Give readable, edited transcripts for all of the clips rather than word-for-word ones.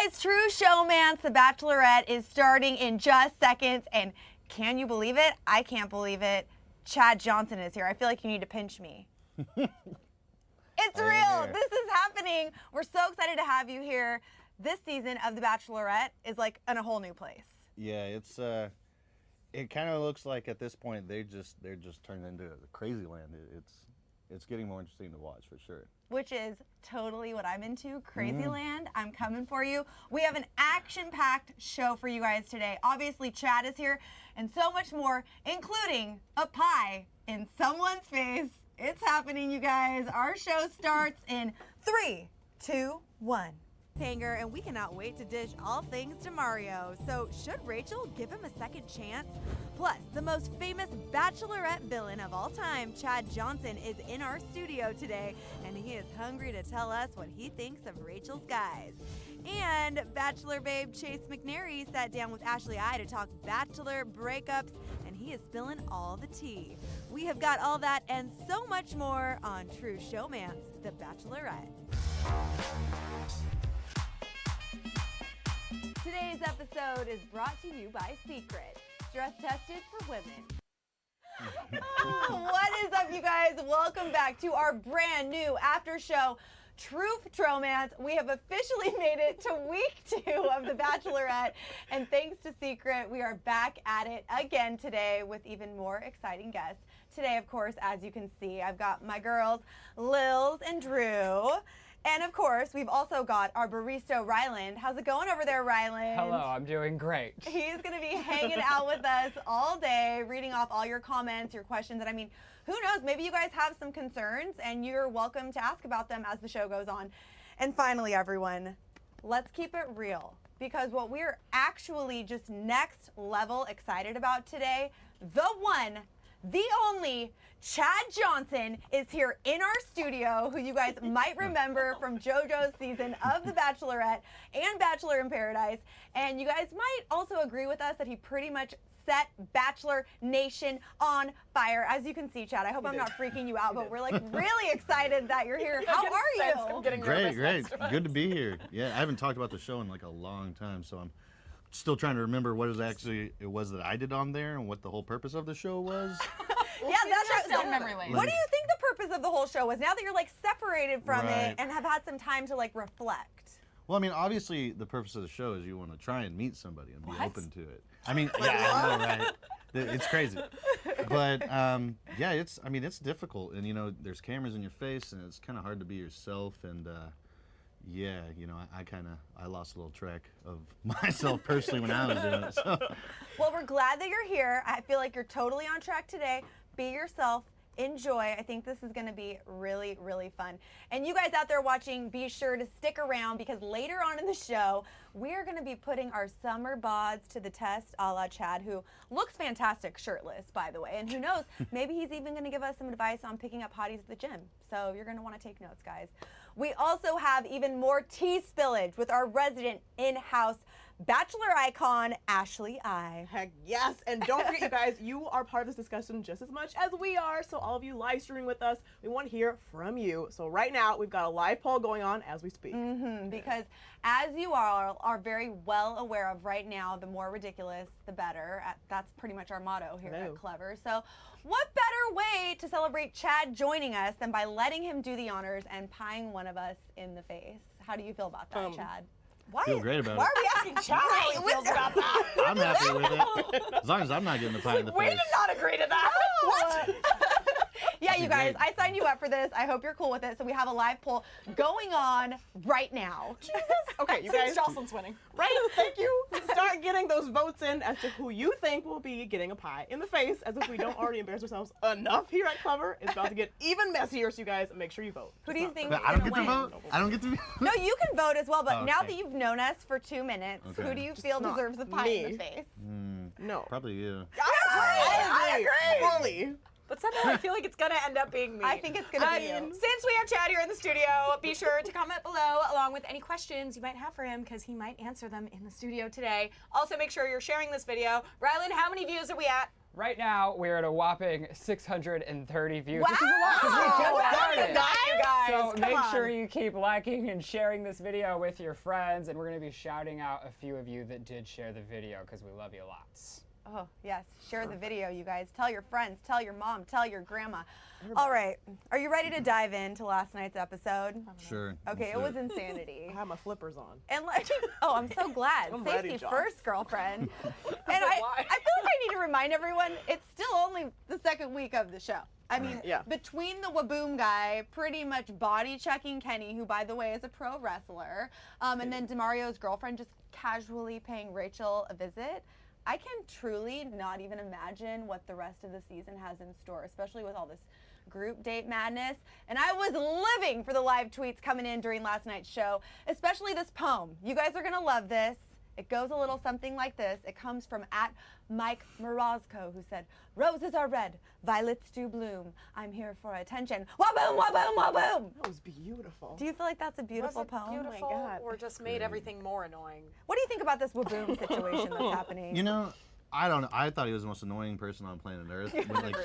guys, true Showmance, The Bachelorette is starting in just seconds, and can you believe it? I can't believe it. Chad Johnson is here. I feel like you need to pinch me. It's real. This is happening. We're so excited to have you here. This season of The Bachelorette is like in a whole new place. Yeah, it kind of looks like at this point they're just turned into the crazy land. It's getting more interesting to watch for sure. Which is totally what I'm into, crazy land. I'm coming for you. We have an action-packed show for you guys today. Obviously, Chad is here and so much more, including a pie in someone's face. It's happening, you guys. Our show starts in 3, 2, 1. Hanger, and we cannot wait to dish all things to Mario. So should Rachel give him a second chance? Plus, the most famous Bachelorette villain of all time, Chad Johnson, is in our studio today, and he is hungry to tell us what he thinks of Rachel's guys. And Bachelor babe Chase McNary sat down with Ashley I to talk Bachelor breakups, and he is spilling all the tea. We have got all that and so much more on True Showmance, The Bachelorette. Today's episode is brought to you by Secret, stress tested for women. What is up, you guys? Welcome back to our brand new after show, True Showmance. We have officially made it to week 2 of The Bachelorette, and thanks to Secret, we are back at it again today with even more exciting guests. Today, of course, as you can see, I've got my girls, Lils and Drew. And of course, we've also got our barista, Ryland. How's it going over there, Ryland? Hello, I'm doing great. He's going to be hanging out with us all day, reading off all your comments, your questions. And I mean, who knows? Maybe you guys have some concerns, and you're welcome to ask about them as the show goes on. And finally, everyone, let's keep it real. Because what we're actually just next level excited about today, the one, the only Chad Johnson is here in our studio, who you guys might remember from JoJo's season of The Bachelorette and Bachelor in Paradise. And you guys might also agree with us that he pretty much set Bachelor Nation on fire. As you can see, Chad, I hope I'm not freaking you out, but we're like really excited that you're here. How are you? I'm getting Great. nervous. Good to be here. Yeah, I haven't talked about the show in like a long time, so I'm still trying to remember what it was that I did on there and what the whole purpose of the show was. Yeah, that's right. Memory lane. What do you think the purpose of the whole show was? Now that you're like separated from it and have had some time to like reflect. Well, I mean, obviously the purpose of the show is you want to try and meet somebody and be open to it. I mean, yeah, I know, right? It's crazy, but yeah, it's difficult, and you know, there's cameras in your face, and it's kind of hard to be yourself, and yeah, you know, I lost a little track of myself personally when I was doing it. So. Well, we're glad that you're here. I feel like you're totally on track today. Be yourself. Enjoy. I think this is going to be really, really fun. And you guys out there watching, be sure to stick around because later on in the show, we are going to be putting our summer bods to the test, a la Chad, who looks fantastic shirtless, by the way. And who knows, maybe he's even going to give us some advice on picking up hotties at the gym. So you're going to want to take notes, guys. We also have even more tea spillage with our resident in-house Bachelor icon, Ashley I. Heck yes, and don't forget, you guys, you are part of this discussion just as much as we are, so all of you live streaming with us, we want to hear from you. So right now, we've got a live poll going on as we speak. Because as you are very well aware of right now, the more ridiculous, the better. That's pretty much our motto here at Clevver. So what better way to celebrate Chad joining us than by letting him do the honors and pieing one of us in the face? How do you feel about that, Chad? I feel great about it. Why are we asking Chad how he feels about that? I'm happy with it. As long as I'm not getting the pie in the face. We did not agree to that. What? Yeah, you guys, I signed you up for this. I hope you're cool with it. So we have a live poll going on right now. Jesus. Okay, you guys. Jocelyn's winning. Right, thank you. Start getting those votes in as to who you think will be getting a pie in the face, as if we don't already embarrass ourselves enough here at Clevver. It's about to get even messier, so you guys, make sure you vote. Who do you think But is I don't going get to to win? vote? I don't get to vote? No, you can vote as well, but Oh, now okay. that you've known us for 2 minutes, Okay. who do you feel not deserves the pie in me. the face? No. Probably you. I agree. Fully. But somehow I feel like it's going to end up being me. I think it's going to be you. Since we have Chad here in the studio, be sure to comment below along with any questions you might have for him because he might answer them in the studio today. Also, make sure you're sharing this video. Rylan, how many views are we at? Right now, we're at a whopping 630 views, which is a lot because we just started. You guys. So Come make on. sure you keep liking and sharing this video with your friends, and we're going to be shouting out a few of you that did share the video because we love you lots. Oh, yes. Share the video, you guys. Tell your friends, tell your mom, tell your grandma. All right. Are you ready to dive into last night's episode? Sure. Okay, let's it do was insanity. I have my flippers on. And like, oh, I'm so glad. I'm Safety ready, Josh. first, girlfriend. And I feel like I need to remind everyone, it's still only the second week of the show. I mean, Yeah. between the Waboom guy pretty much body checking Kenny, who by the way is a pro wrestler, and then DeMario's girlfriend just casually paying Rachel a visit, I can truly not even imagine what the rest of the season has in store, especially with all this group date madness. And I was living for the live tweets coming in during last night's show, especially this poem. You guys are gonna love this. It goes a little something like this. It comes from @Mike Morozko, who said, "Roses are red, violets do bloom. I'm here for attention. Waboom, waboom, waboom." That was beautiful. Do you feel like that's a beautiful Was it poem? beautiful God. or just made everything more annoying? What do you think about this waboom situation that's happening? You know, I don't know. I thought he was the most annoying person on planet Earth.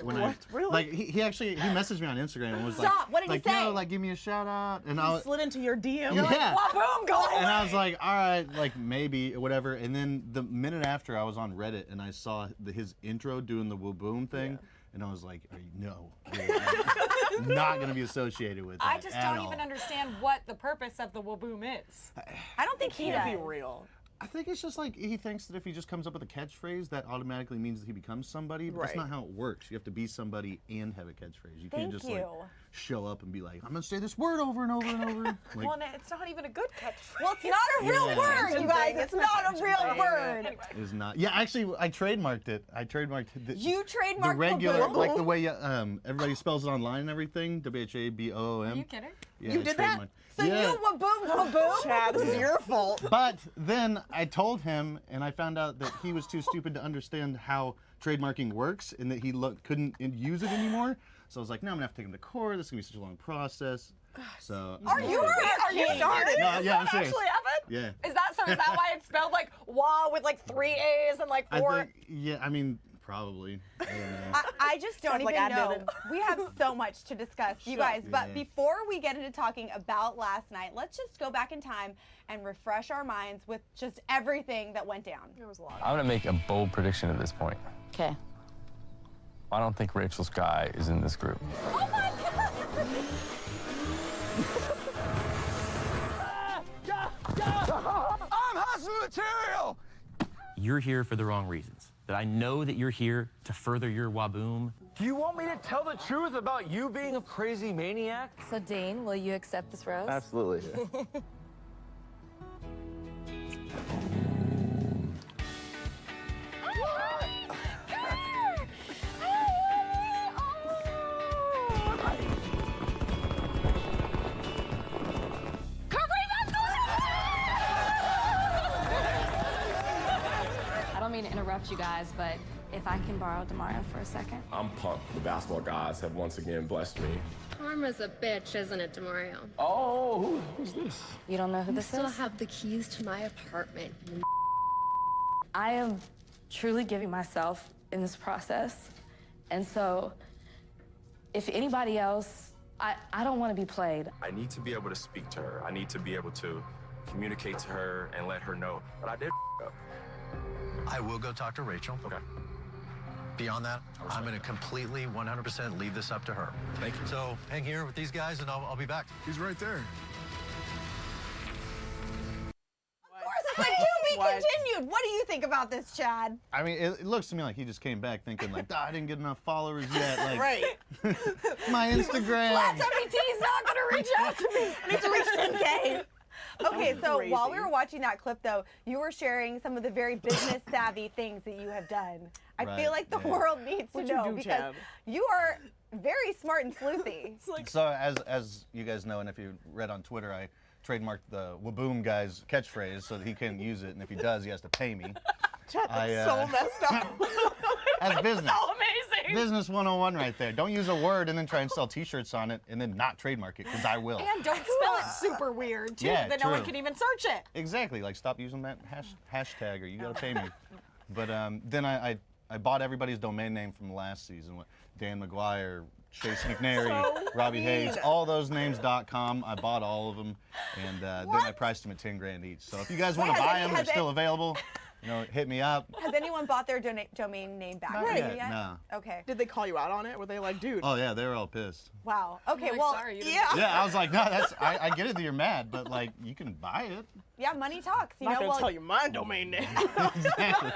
When What? Really? Like he actually messaged me on Instagram and was Stop. What did he like, say? yo, like give me a shout out, and I You was, slid into your DM. yeah. Waboom, go And I was like, all right, like maybe, whatever. And then the minute after, I was on Reddit and I saw his intro doing the Waboom thing, and I was like, no, I'm not gonna be associated with that I just at don't all. even understand what the purpose of the Waboom is. I don't think he Can't does. be real. I think it's just like he thinks that if he just comes up with a catchphrase, that automatically means that he becomes somebody. But that's Right. not how it works. You have to be somebody and have a catchphrase. You can't Thank just you. like show up and be like, I'm gonna say this word over and over and over. Like, Well, and it's not even a good catchphrase. Well, it's not a real Yeah. word, you guys. It's not a real thing. word. is not. Yeah, actually, I trademarked it. I trademarked the, You the trademarked regular, Waboom. like the way everybody spells it online and everything. WHABOOM. Are you kidding? Yeah, You I did that? trademarked- So yeah. you waboom, waboom. Chad, this is your fault. But then I told him, and I found out that he was too stupid to understand how trademarking works, and that he couldn't use it anymore. So I was like, no, I'm gonna have to take him to court. This is gonna be such a long process. So Are you serious? No, yeah, I'm That serious. actually happened? Yeah. Is that why it's spelled like wa with like 3 A's and like 4? I think, yeah, I mean, probably. I don't know. I just don't Sounds like even I know. did it. We have so much to discuss, you guys. But Yeah. before we get into talking about last night, let's just go back in time and refresh our minds with just everything that went down. There was a lot. I'm gonna make a bold prediction at this point. Okay. I don't think Rachel's guy is in this group. I'm hustling material! You're here for the wrong reasons. That I know that you're here to further your waboom. Do you want me to tell the truth about you being a crazy maniac? So, Dean, will you accept this rose? Absolutely. I don't mean to interrupt you guys, but if I can borrow Demario for a second. I'm pumped. The basketball gods have once again blessed me. Karma's a bitch, isn't it, Demario? Oh, who's this? You don't know who this Still is? have the keys to my apartment. I am truly giving myself in this process. And so, if anybody else, I don't want to be played. I need to be able to speak to her. I need to be able to communicate to her and let her know that I did up. I will go talk to Rachel. Okay. Beyond that, I'm going to completely 100% leave this up to her. Thank you. So hang here with these guys and I'll be back. He's right there. Of course, it's like to be continued. What do you think about this, Chad? I mean, it looks to me like he just came back thinking like, I didn't get enough followers yet. Like, Right. my Instagram. He's not going to reach out to me. I need to reach 10K. Okay, so while we crazy. were watching that clip, though, you were sharing some of the very business-savvy things that you have done. I Right, feel like the yeah. world needs to What'd you know do, because Chad? you are very smart and sleuthy. It's like, So as you guys know, and if you read on Twitter, I trademarked the Waboom guy's catchphrase so that he can't use it, and if he does, he has to pay me. Chad, I, that's so messed up. That's business. So amazing. Business 101 right there. Don't use a word and then try and sell T-shirts on it and then not trademark it, because I will. And don't spell it super weird, too, Yeah, that no one true. can even search it. Exactly. Like, stop using that hashtag or you gotta pay me. But then I I bought everybody's domain name from last season. Dan McGuire, Chase McNary, Robbie Hayes, all those names.com. I bought all of them, and then I priced them at 10 grand each. So if you guys want to buy them, they're still available. Hit me up. Has anyone bought their domain name back Not yet? yet, no. Okay. Did they call you out on it? Were they like, dude? Oh yeah, they were all pissed. Wow. Okay. Like, well, sorry, Yeah, I was like, no, I get it that you're mad, but like, you can buy it. Yeah, money talks. I'm not gonna tell you my domain name. Exactly.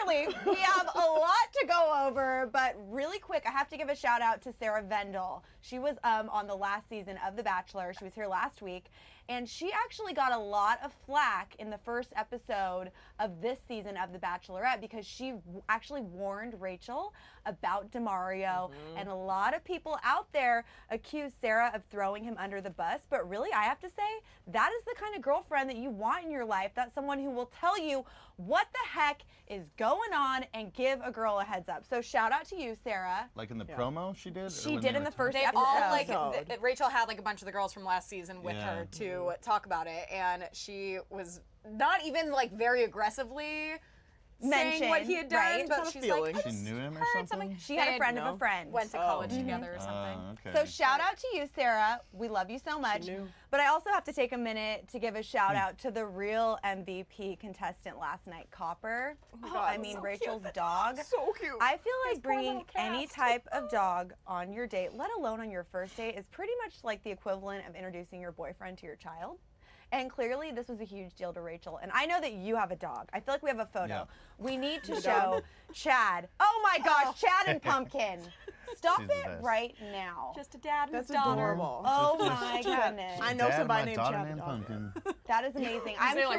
Clearly, we have a lot to go over, but really quick, I have to give a shout out to Sarah Vendel. She was on the last season of The Bachelor. She was here last week, and she actually got a lot of flack in the first episode of this season of The Bachelorette because she actually warned Rachel about DeMario, and a lot of people out there accuse Sarah of throwing him under the bus, but really, I have to say, that is the kind of girlfriend that you want in your life. That's someone who will tell you what the heck is going on and give a girl a heads up. So shout out to you, Sarah. Like in the promo she did? She did in the first They episode. all Rachel had like a bunch of the girls from last season with her to talk about it, and she was not even like very aggressively saying what he had done, right? but she's like, she knew him or something? She had a friend of a friend. Went to college together or something. Okay. So shout out to you, Sarah. We love you so much. But I also have to take a minute to give a shout out to the real MVP contestant last night, Copper. I mean, Rachel's dog. So cute. I feel like bringing any type of dog on your date, let alone on your first date, is pretty much like the equivalent of introducing your boyfriend to your child. And clearly, this was a huge deal to Rachel. And I know that you have a dog. I feel like we have a photo. Yeah. We need to show Chad. Oh my gosh, Chad and Pumpkin. Stop She's the it best. right now. Just a dad and That's his daughter. adorable. Oh my goodness. I know Dad, somebody my named daughter Chad. named Pumpkin. That is amazing.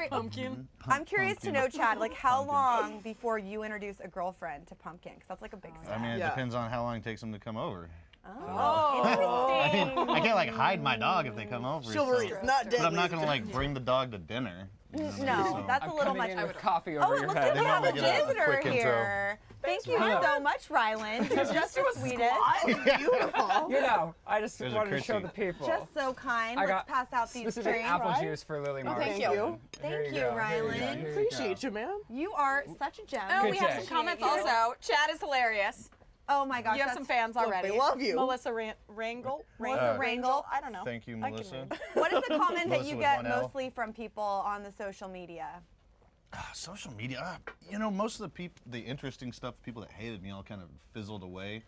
Pumpkin. I'm curious to know, Chad, like how long before you introduce a girlfriend to Pumpkin? Because that's like a big step. I mean, it depends on how long it takes them to come over. Oh, I interesting. mean, I can't like hide my dog if they come over. Chivalry so- is not dead. But I'm not gonna like bring the dog to dinner. No, so- that's a little much. in with coffee over Oh, it your looks head. like we have a They want me to get a visitor quick intro. here. Thank you so much, Ryland. You're just the sweetest. Beautiful. I just There's a wanted to show Chrissy. the people. Just so kind. I Let's got pass out these specific drinks. apple juice for Lily Marlin. Thank you. Thank you, Here Ryland. you go. Appreciate you, man. You are such a gem. Oh, Good we have day. some comments Appreciate you. also. Chad is hilarious. Oh my gosh. You have some fans already. they love you. Melissa Rangel. Melissa Rangel. I don't know. Thank you, I can Melissa. read. What is the comment that Melissa you with get one L. mostly from people on the social media? Social media, most of the people, the interesting stuff, people that hated me all kind of fizzled away.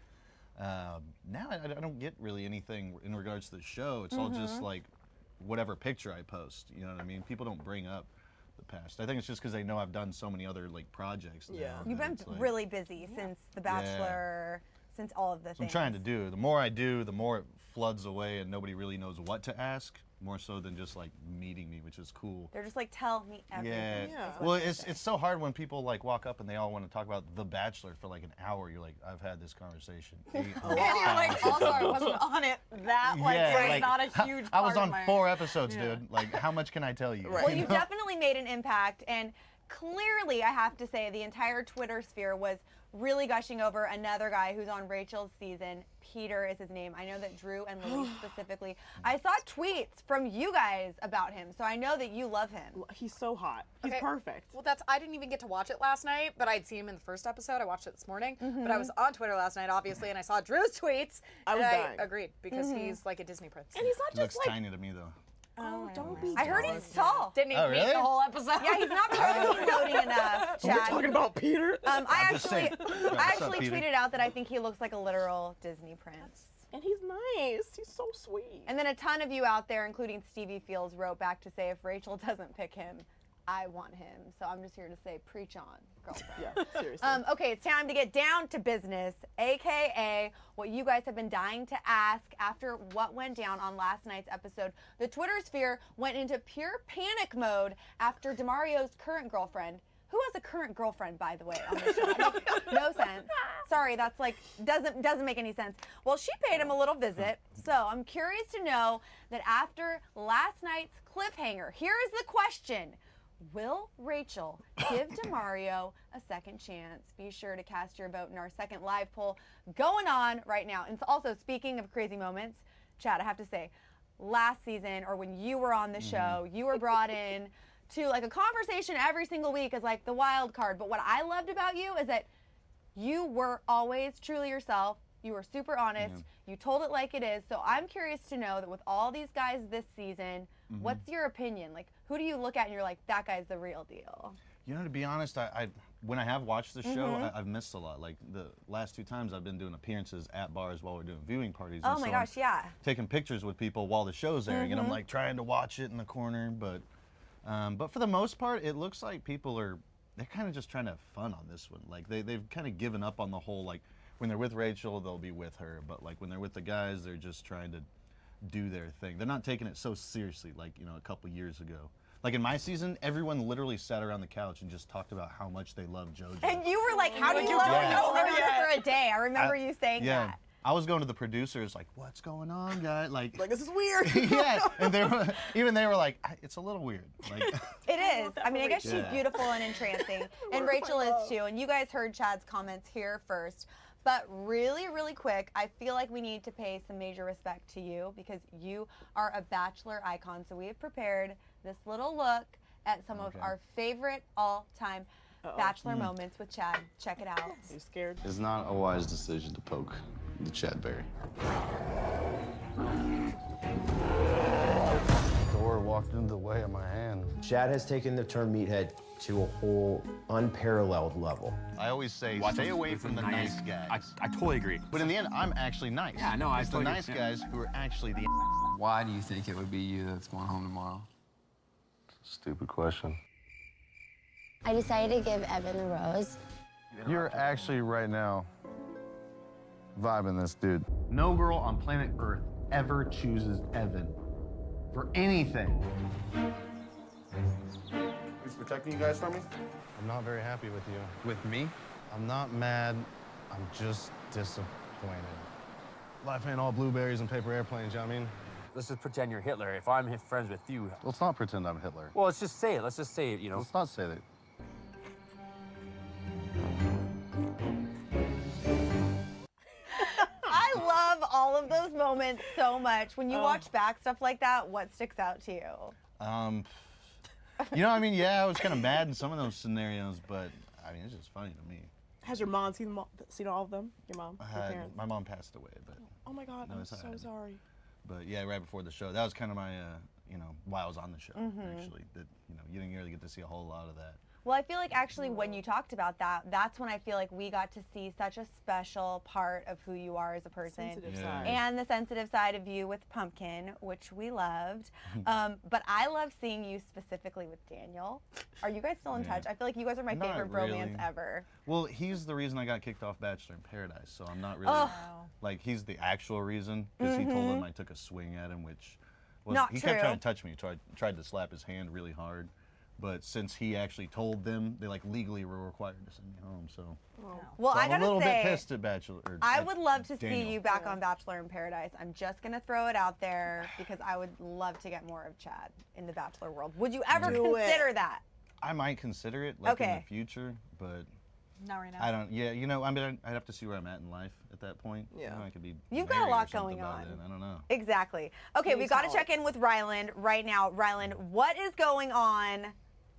Now I don't get really anything in regards to the show. It's all just like whatever picture I post. You know what I mean? People don't bring up the past. I think it's just because they know I've done so many other like projects. Yeah. now You've that been it's, like, really busy since The Bachelor, since all of the I'm things. trying to do. The more I do, the more it floods away, and nobody really knows what to ask. More so than just like meeting me, which is cool. They're just like, tell me everything. Yeah. is what Well, they it's say. it's so hard when people like walk up and they all want to talk about The Bachelor for like an hour. You're like, I've had this conversation. And you're like, also, I wasn't on it that, like, it was not a huge I was part on of my... 4 episodes, dude. Like, how much can I tell you? Well, You you've know? definitely made an impact, and clearly, I have to say, the entire Twitter sphere was really gushing over another guy who's on Rachel's season. Peter is his name. I know that Drew and Lily specifically. I saw tweets from you guys about him, so I know that you love him. He's so hot. He's Okay. perfect. Well, I didn't even get to watch it last night, but I'd seen him in the first episode. I watched it this morning, but I was on Twitter last night, obviously, and I saw Drew's tweets. I was and dying. I agreed because he's like a Disney prince. And he's not He looks just like, tiny to me though. oh, don't be I heard he's tall. Didn't even Oh, meet really? the whole episode. Yeah, he's not protein enough, We're Chad. talking about Peter. I just actually, saying. What's up, I actually Peter? tweeted out that I think he looks like a literal Disney prince. And he's nice. He's so sweet. And then a ton of you out there, including Stevie Fields, wrote back to say if Rachel doesn't pick him, I want him. So I'm just here to say, preach on, girlfriend. Yeah, seriously. Okay, it's time to get down to business, aka what you guys have been dying to ask after what went down on last night's episode. The Twitter sphere went into pure panic mode after DeMario's current girlfriend, who has a current girlfriend, by the way, on the show. That makes no sense. Sorry, that's like doesn't make any sense. Well, she paid him a little visit, so I'm curious to know that after last night's cliffhanger, here is the question. Will Rachel give DeMario a second chance? Be sure to cast your vote in our second live poll going on right now. And also, speaking of crazy moments, Chad, I have to say, last season or when you were on the show, you were brought in to like a conversation every single week as like the wild card. But what I loved about you is that you were always truly yourself. You were super honest. You told it like it is. So I'm curious to know that with all these guys this season, what's your opinion? Like, who do you look at and you're like, that guy's the real deal? You know, to be honest, I when I have watched the show, I've missed a lot. Like the last 2 times I've been doing appearances at bars while we're doing viewing parties. Oh and my so gosh, yeah. taking pictures with people while the show's airing, and I'm like trying to watch it in the corner, but for the most part, it looks like people they're kind of just trying to have fun on this one. Like they've kind of given up on the whole, like when they're with Rachel, they'll be with her, but like when they're with the guys, they're just trying to do their thing. They're not taking it so seriously like, you know, a couple years ago. Like in my season, everyone literally sat around the couch and just talked about how much they love JoJo. And you were like, how do you love her for a day? I remember you saying that. I was going to the producers like, what's going on, guys? Like this is weird. Yeah, and they were like, it's a little weird. Like, it is. I mean, I guess she's beautiful and entrancing, and Rachel is too. And you guys heard Chad's comments here first. But really, really quick, I feel like we need to pay some major respect to you because you are a Bachelor icon. So we have prepared this little look at some of our favorite all-time Bachelor moments with Chad. Check it out. Are you scared? It's not a wise decision to poke the Chad Berry. Door walked into the way of my hand. Chad has taken the term meathead to a whole unparalleled level. I always say, stay away from the nice guys. I totally agree. But in the end, I'm actually nice. Yeah, no, it's the nice guys who are actually the Why do you think it would be you that's going home tomorrow? Stupid question. I decided to give Evan the rose. You're actually right now vibing this dude. No girl on planet Earth ever chooses Evan for anything. Who's protecting you guys from me? I'm not very happy with you. With me? I'm not mad. I'm just disappointed. Life ain't all blueberries and paper airplanes, you know what I mean? Let's just pretend you're Hitler. If I'm friends with you. Let's not pretend I'm Hitler. Well, let's just say it. Let's just say it, you know. Let's not say that. I love all of those moments so much. When you watch back stuff like that, what sticks out to you? You know, I mean, yeah, I was kind of mad in some of those scenarios, but I mean, it's just funny to me. Has your mom seen all of them? Your mom? Your parents? My mom passed away, but. Oh my God, I'm so sorry. But yeah, right before the show, that was kind of my, you know, why I was on the show, actually. That, you know, you didn't really get to see a whole lot of that. Well, I feel like actually when you talked about that, that's when I feel like we got to see such a special part of who you are as a person. Sensitive side. And the sensitive side of you with Pumpkin, which we loved. But I love seeing you specifically with Daniel. Are you guys still in touch? I feel like you guys are my favorite bromance ever. Well, he's the reason I got kicked off Bachelor in Paradise, so I'm not really, like, he's the actual reason, because he told him I took a swing at him, which was, not he true. kept trying to touch me, tried to slap his hand really hard. But since he actually told them, they like legally were required to send me home. So, well, so I I'm gotta a little say, bit pissed at Bachelor. I would love to Daniel. see you back on Bachelor in Paradise. I'm just gonna throw it out there because I would love to get more of Chad in the Bachelor world. Would you ever consider that? I might consider it, like in the future, but not right now. I don't. Yeah, you know, I mean, I'd have to see where I'm at in life at that point. Yeah, you know, I could be. You've got a lot going on. Then. I don't know. Exactly. Okay, we've got to check in with Ryland right now. Ryland, what is going on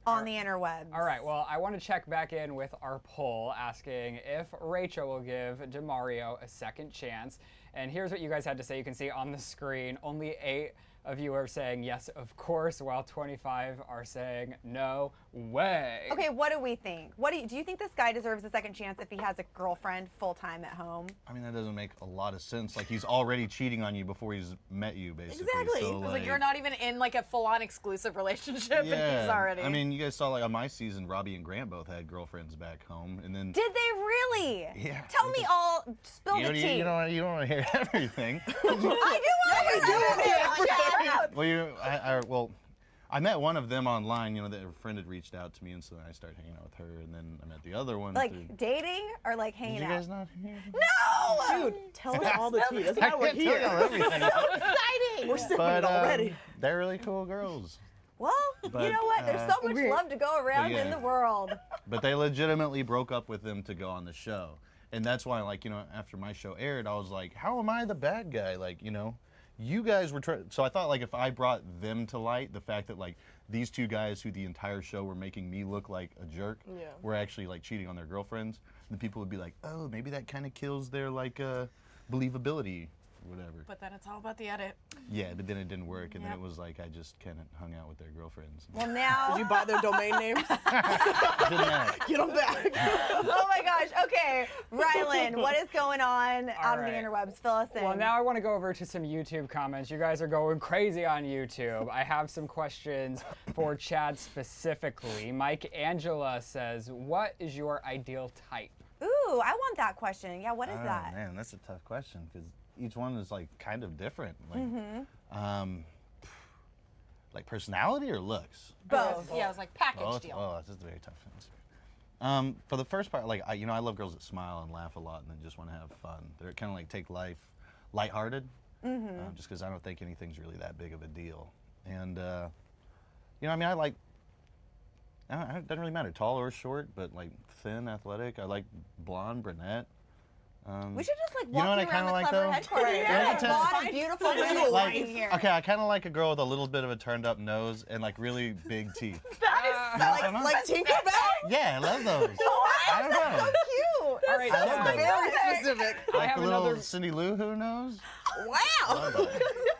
the interwebs? All right, well, I want to check back in with our poll asking if Rachel will give DeMario a second chance. And here's what you guys had to say. You can see on the screen, only 8 of you are saying yes, of course, while 25 are saying no way. Okay, what do we think? Do you think this guy deserves a second chance if he has a girlfriend full-time at home? I mean, that doesn't make a lot of sense. Like, he's already cheating on you before he's met you, basically. Exactly. So, Like, you're not even in like a full-on exclusive relationship, and he's already. I mean, you guys saw like on my season, Robbie and Grant both had girlfriends back home, and then. Did they really? Yeah. Tell me all. Spill the tea. You don't want to hear everything. I do want to hear everything. Well, I met one of them online. You know, that a friend had reached out to me, and so I started hanging out with her, and then I met the other one. Like dating or like hanging out? You guys not here? No! Dude, tell us all the tea. That's why we're here. Tell you everything. So exciting! We're sipping it already. They're really cool girls. Well, you know what? There's so much love to go around in the world. But they legitimately broke up with them to go on the show. And that's why, like, you know, after my show aired, I was like, how am I the bad guy? Like, you know, you guys were so I thought, like, if I brought them to light, the fact that, like, these two guys who the entire show were making me look like a jerk were actually like cheating on their girlfriends, then people would be like, oh, maybe that kind of kills their like believability. Whatever. But then it's all about the edit. Yeah, but then it didn't work, and then it was like I just kind of hung out with their girlfriends. Well, now. Did you buy their domain names? Get them back. Oh my gosh. Okay, Rylan, what is going on out on the right. interwebs? Fill us in. Well, now I want to go over to some YouTube comments. You guys are going crazy on YouTube. I have some questions for Chad specifically. Mike Angela says, what is your ideal type? Ooh, I want that question. Yeah, what is that? Man, that's a tough question because each one is like kind of different. Like, like personality or looks? Both. Yeah, it was like package Both? deal. Oh, that's a very tough answer. For the first part, like I love girls that smile and laugh a lot and then just want to have fun. They're kind of like take life lighthearted, just because I don't think anything's really that big of a deal. And I mean, I like. It doesn't really matter, tall or short, but like thin, athletic. I like blonde, brunette. We should just like you know walk what I around kinda the like, Clevver though? headquarters. Yeah, There's a lot of beautiful women like, in here. okay, I kind of like a girl with a little bit of a turned up nose and like really big teeth. That is so like Tinkerbell? Yeah, I love those. I don't know. so cute. All right, I love those. Very specific. I Like have a little another. Cindy Lou Who nose. Wow.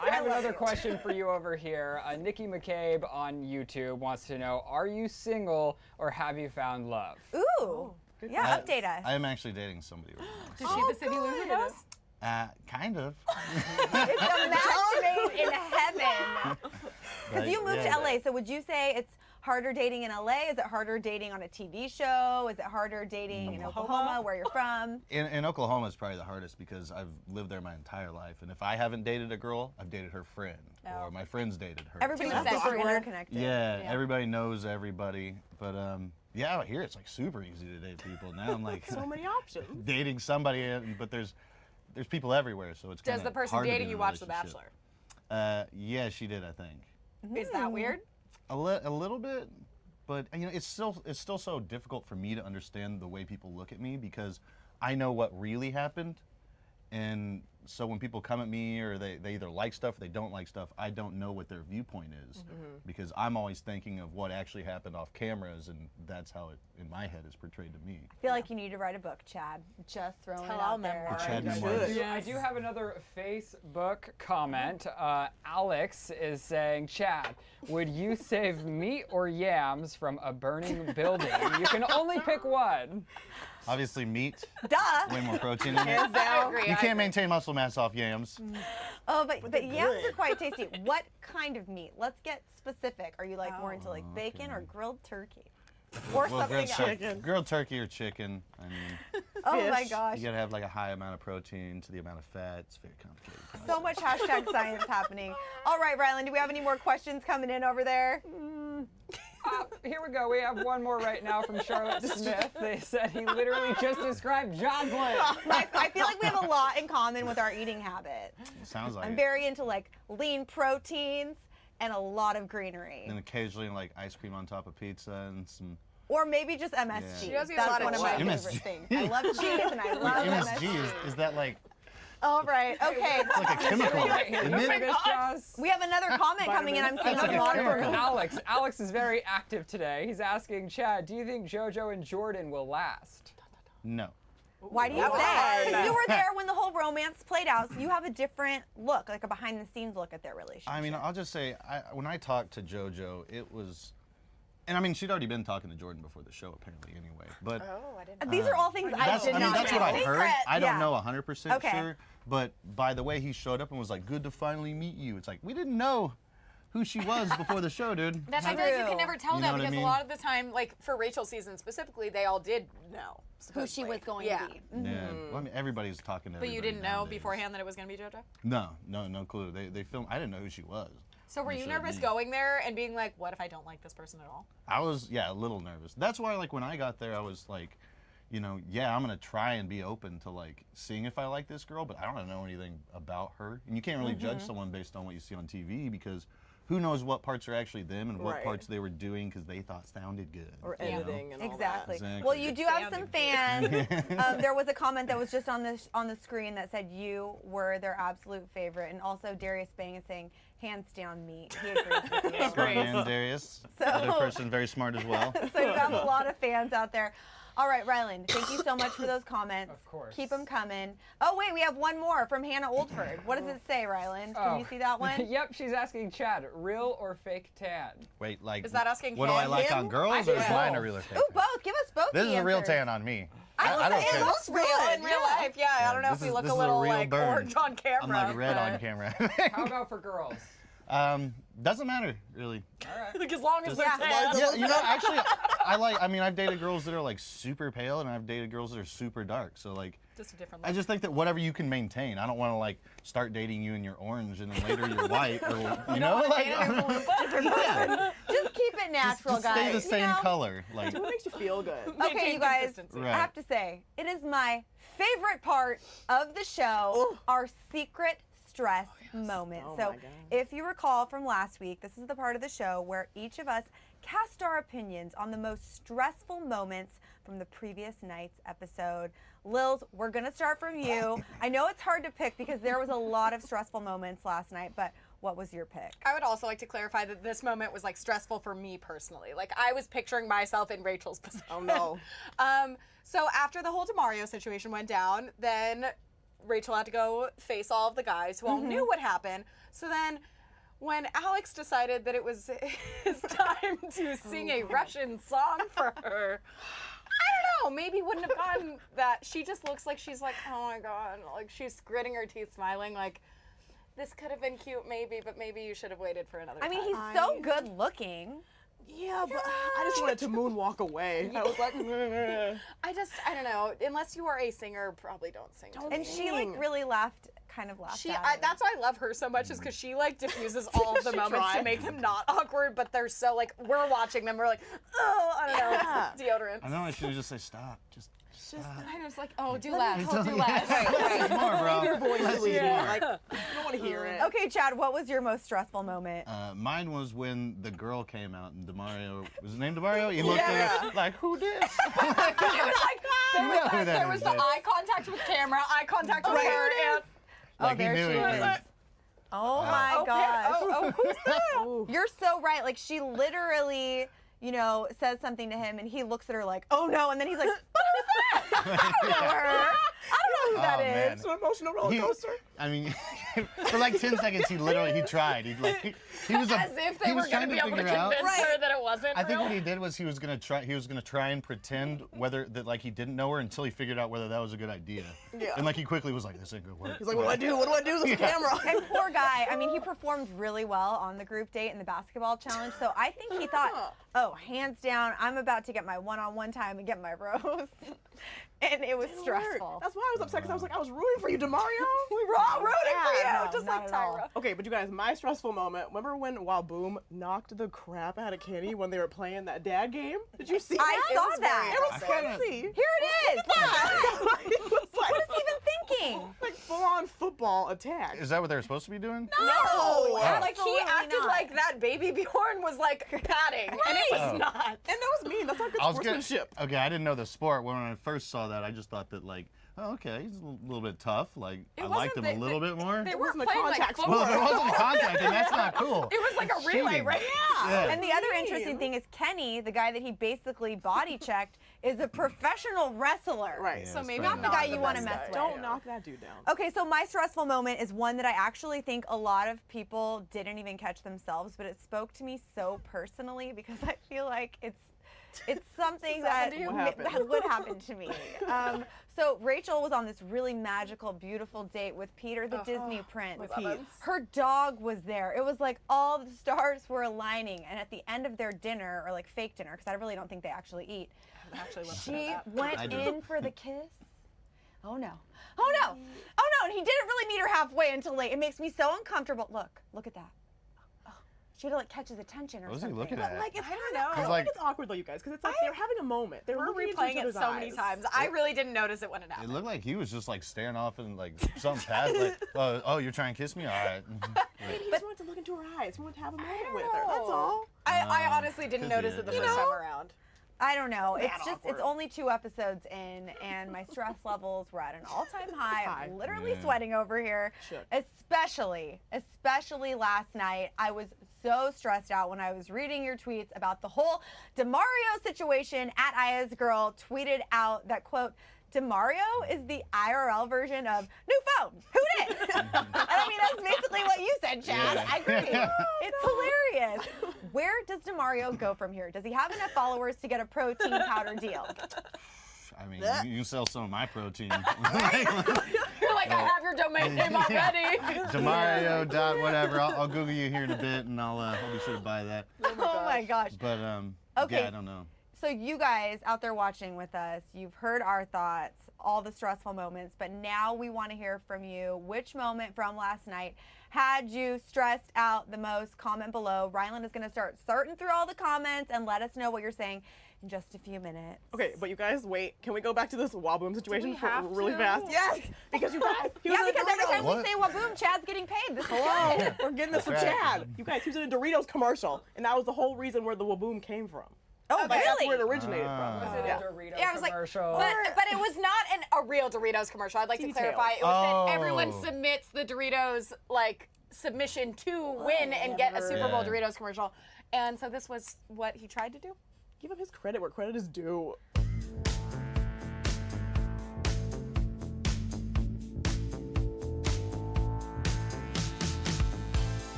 I have another question for you over here. Nikki McCabe on YouTube wants to know, are you single or have you found love? Ooh. Yeah, update us. I am actually dating somebody right Does she have the Cindy Lou Who nose? now. Kind of. It's a match made in heaven. Because But, you moved yeah. to LA, so would you say it's harder dating in LA? Is it harder dating on a TV show? Is it harder dating in Oklahoma, where you're from? In Oklahoma, it's probably the hardest because I've lived there my entire life, and if I haven't dated a girl, I've dated her friend, or my friend's dated her. Everybody's super interconnected. Yeah, everybody knows everybody. But yeah, out here it's like super easy to date people. Now I'm like So many options. dating somebody, but there's people everywhere, so it's kind Does of the person hard to be dating in you a watch The relationship. Bachelor? Yeah, she did, I think. Is that weird? A little bit, but it's still so difficult for me to understand the way people look at me because I know what really happened, and so when people come at me or they either like stuff or they don't like stuff, I don't know what their viewpoint is because I'm always thinking of what actually happened off cameras, and that's how it in my head is portrayed to me. I feel like you need to write a book, Chad. Just throwing it Tell out all there. memoir. Chad You memoirs. should. I do have another Facebook comment. Alex is saying, Chad, would you save meat or yams from a burning building? You can only pick one. Obviously, meat. Duh. Way more protein in it. Hands down. You can't maintain muscle mass off yams. Oh, but yams are quite tasty. What kind of meat? Let's get specific. Are you like more into like bacon or grilled turkey? Or Well, something else? grilled turkey or chicken. I mean, Oh my Fish. gosh. you gotta have like a high amount of protein to the amount of fat. It's very complicated. So much hashtag science happening. All right, Rylan, do we have any more questions coming in over there? Here we go. We have one more right now from Charlotte Smith. They said he literally just described Jocelyn. I feel like we have a lot in common with our eating habits. Sounds like I'm it. very into like lean proteins and a lot of greenery. And occasionally like ice cream on top of pizza and some. Or maybe just MSG. Yeah. She does eat a That's lot of one of my cheese. favorite MSG. things. I love cheese and I love MSG is that like All right, okay. it's like a chemical, isn't it? We have another comment coming in. I'm seeing That's on like a monitor. chemical. Alex. Alex is very active today. He's asking, Chad, do you think JoJo and Jordan will last? No. Why do you That was say? hard. 'Cause you were there when the whole romance played out, so you have a different look, like a behind-the-scenes look at their relationship. I mean, I'll just say, when I talked to JoJo, it was, and I mean, she'd already been talking to Jordan before the show, apparently, anyway. But Oh, I didn't These are all things I did not that's know. what I heard. I don't Yeah. know 100% Okay. sure, but by the way he showed up and was like, "Good to finally meet you," it's like we didn't know who she was before the show, dude. That's I feel like you can never tell You know that what I because mean? a lot of the time, like for Rachel's season specifically, they all did know Who she was going yeah. to be. Yeah, well, I mean, everybody's talking to But you everybody didn't know nowadays. beforehand that it was going to be JoJo? No clue. They filmed. I didn't know who she was. So were They you showed nervous me. going there and being like, what if I don't like this person at all? I was, yeah, a little nervous. That's why, like, when I got there, I was like, you know, yeah, I'm gonna try and be open to like seeing if I like this girl, but I don't know anything about her, and you can't really judge someone based on what you see on TV because who knows what parts are actually them and what Right. parts they were doing because they thought sounded good. Or you know? editing and all Exactly. Exactly. Well, you do have some fans. There was a comment that was just on the screen that said you were their absolute favorite, and also Darius Bang is saying hands down me. He agrees with you. Smart man, Darius. So- Other person, very smart as well. So you have a lot of fans out there. All right, Ryland, thank you so much for those comments. Of course. Keep them coming. Oh, wait, we have one more from Hannah Oldford. What does it say, Ryland? Can you see that one? Yep, she's asking Chad, real or fake tan? Wait, like, Is that asking what do I him? like on girls, or is mine a real or fake? Ooh, both. Give us both. This the is a real answers. tan on me. I don't it care. looks real in real life. Yeah, I don't know if we look this a is little real like burn. orange on camera. I'm like red on but- camera. How about for girls? Doesn't matter really. All right. Like as long as they're Yeah, tan. yeah, you know, actually, I mean, I've dated girls that are like super pale, and I've dated girls that are super dark. So like, Just a different I look. just think that whatever you can maintain. I don't want to like start dating you and you're orange, and then later you're white, or you know, like yeah. Just keep it natural, just guys. stay the same you know? color. Like, What makes you feel good? Okay, you guys, Right. I have to say, it is my favorite part of the show, our secret stress moment. Oh so my God. if you recall from last week, this is the part of the show where each of us cast our opinions on the most stressful moments from the previous night's episode. Lils, we're gonna start from you. I know it's hard to pick because there was a lot of stressful moments last night, but what was your pick? I would also like to clarify that this moment was like stressful for me personally. Like I was picturing myself in Rachel's position. Oh no. So after the whole DeMario situation went down, then Rachel had to go face all of the guys who all knew what happened. So then when Alex decided that it was his time to sing a Russian song for her, I don't know, maybe wouldn't have gotten that. She just looks like she's like, oh my God, like she's gritting her teeth smiling like, this could have been cute maybe, but maybe you should have waited for another I mean, time. he's so good looking. Yeah, but I just wanted to moonwalk away. I was like, I don't know. Unless you are a singer, probably don't sing. And she like really kind of laughed at him. That's why I love her so much, is because she like diffuses all of the She moments to tried. make them not awkward, but they're so like, we're watching them, we're like, oh, I don't know, deodorant. I know I should just say stop. Just stop. I was like, oh, do less, do Yeah. less. Right. More, bro. your voice, Less Louise. is more. Like, I don't want to hear it. Okay, Chad, what was your most stressful moment? Mine was when the girl came out and DeMario, was his name DeMario? He looked at her like, who this? It was like, there was the is. eye contact with camera, eye contact with her, and Like, he there knew she it is. was. Oh my gosh. who's that? You're so right. Like she literally, you know, says something to him and he looks at her like, oh no, and then he's like, but who's that? I don't know her. I don't know who that Oh, is. man. It's an emotional roller coaster. I mean, for like 10 seconds, he tried. He was As if they he were was going trying to be able to figure out- convince her that it wasn't I think real. what he did was he was gonna try and pretend whether that like he didn't know her until he figured out whether that was a good idea. Yeah. And like he quickly was like, this ain't gonna work. He's like, what do I do? What do I do? There's a camera. And poor guy, I mean, he performed really well on the group date and the basketball challenge. So I think he thought, oh, hands down, I'm about to get my one-on-one time and get my rose. And it was Didn't work. stressful. That's why I was upset, because I was like, I was rooting for you, DeMario. We were all rooting for you, No, just not like at all. Tyra. Okay, but you guys, my stressful moment, remember when Boom knocked the crap out of Kenny when they were playing that dad game? Did you see I that? saw It was that. It was crazy. Here it is. Look at that. It was like, What is he even thinking? like full-on football attack. Is that what they were supposed to be doing? No, like he absolutely acted not. like that baby Bjorn was like patting, and it was Oh. not. And that was mean. That's not good I was gonna, sportsmanship. okay, I didn't know the sport. When I first saw that, I just thought that like, oh, okay, he's a little bit tough. Like It I liked him wasn't- a little bit more. They It weren't wasn't a playing like contact football. Well, if it wasn't contact, then that's not cool. It was like a relay Cheating. race. Yeah. And the other interesting thing is Kenny, the guy that he basically body checked, is a professional wrestler. Right. Yeah, So it's maybe probably Not the guy you the want to best mess guy. with. Don't knock that dude down. Okay, so my stressful moment is one that I actually think a lot of people didn't even catch themselves, but it spoke to me so personally because I feel like it's something that happened to you? What happened? that would happen to me. So Rachel was on this really magical, beautiful date with Peter, the Disney prince. with Pete. Her dog was there. It was like all the stars were aligning, and at the end of their dinner, or like fake dinner, because I really don't think they actually eat, she went I do. in for the kiss. Oh no. Oh no. Oh no. And he didn't really meet her halfway until late. It makes me so uncomfortable. Look at that. Oh, she had to like catch his attention or What was he something. looking But at? like, it's I don't kind know. of, I He's feel like- like it's awkward though, you guys, because it's like they're having a moment. They're We're looking into replaying each it other's so many eyes. times. I really didn't notice it when it It happened. looked like he was just like staring off and like something past like, oh, you're trying to kiss me? All right. Maybe he just wanted to look look into her eyes. He wanted to have a moment with her. That's all. I honestly didn't notice it the first time around. I don't know. It's That just, awkward. it's only 2 episodes in, and my stress levels were at an all-time high. I'm literally sweating over here. Shook. Especially last night. I was so stressed out when I was reading your tweets about the whole DeMario situation. At Aya's Girl tweeted out that, quote, DeMario is the IRL version of new phone. Who dis? And I mean, that's basically what you said, Chad. Yeah. I agree. It's hilarious. Where does DeMario go from here? Does he have enough followers to get a protein powder deal? I mean, you can sell some of my protein. You're like, I have your domain name already. DeMario dot whatever. I'll Google you here in a bit, and I'll be sure to buy that. Oh my gosh. But Okay. yeah, I don't know. So you guys out there watching with us, you've heard our thoughts, all the stressful moments, but now we want to hear from you. Which moment from last night had you stressed out the most? Comment below. Rylan is going to start sorting through all the comments and let us know what you're saying in just a few minutes. Okay, but you guys, wait. Can we go back to this Waboom situation we have really to? fast? Yes, because you guys. Yeah, because every time What? we say Waboom, Chad's getting paid. This is Hello, good. we're getting this from That's right. Chad. You guys, he was in a Doritos commercial, and that was the whole reason where the Waboom came from. Oh, Like, that's really? where it originated Ah. from. Was it Yeah. a Dorito Yeah, I was like, commercial? but it was not a real Doritos commercial. I'd like to Details. clarify. It was that everyone Oh. submits the Doritos like submission to win and get a Super Bowl Yeah. Doritos commercial. And so this was what he tried to do. Give him his credit where credit is due.